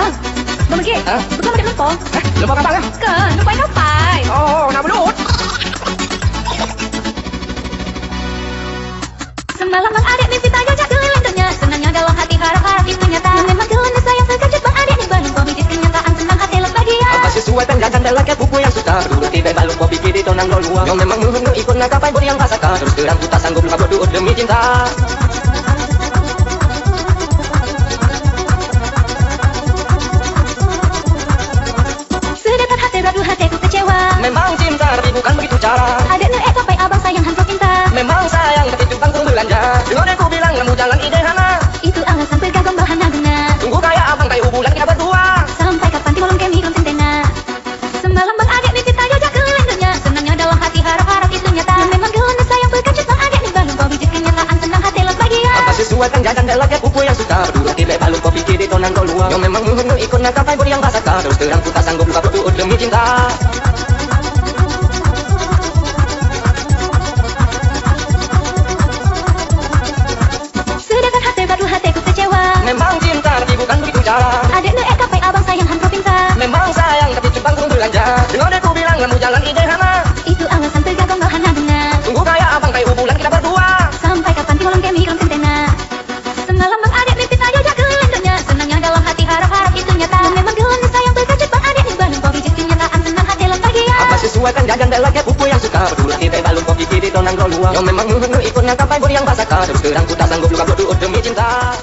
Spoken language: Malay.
Bang, pergi. Bukan ada lupa. Lupa kapan ya? Kan, lupa. Oh, nak belut. Semalam bang adik mimpi tak jajak keliling dunia. Senangnya dalam hati harap-harap itu nyata. Memang gelanda sayang terkejut bang adik ni belum kau bijis kenyataan senang hati lepas dia. Apa sesuai tenggakan dalam ke buku yang suka. Dulu tiba balung kau pikir di tonang luar. Yang memang menunggu ikut nak kapai beri yang pasaka. Terus terang ku tak sanggup luka berduut demi cinta. Sedekat hati radu hatiku kecewa. Memang cinta tapi bukan begitu cara. Adik nu sampai abang sayang hantar cinta. Memang sayang tapi tukang belanja. Dengar aku bilang kamu jalan ide hana. Itu alasan tergagam bahana guna. Tunggu kayak abang kayak bulan kita berdua. Sampai kapan timulung kami belum tentena. Semalam bang adik mimpi tak jajak keliling dunia. Senangnya dalam hati harap-harap itu nyata. Yang memang gelanda sayang terkejut bang adik ni belum kau bijis kenyataan senang hati lepas dia. Apa sesuai tenggakan dalam ke buku yang suka. Dulu tiba balung kau pikir di tonang luar. Yang memang menunggu ikut nak kapai beri yang pasaka. Terus terang ku tak sanggup luka berduut demi cinta. Sedekat hati radu hatiku kecewa. Memang cinta tapi bukan begitu cara. Adik nu sampai abang sayang hantar cinta. Memang sayang tapi tukang belanja. Dengar aku bilang kamu jalan ide hana. Itu alasan tergagam bahana guna. Tunggu kayak abang kayak bulan kita berdua. Sampai kapan timulung kami belum tentena. Semalam bang adik mimpi tak jajak keliling dunia. Senangnya dalam hati harap-harap itu nyata. Yang memang gelanda sayang terkejut bang adik ni belum kau bijis kenyataan senang hati lepas dia. Apa sesuai tenggakan dalam ke buku yang suka. Berdua tiba balung kau pikir di tonang luar. Yang memang menunggu ikut nak kapai beri yang pasaka. Terus terang ku tak sanggup luka berduut demi cinta.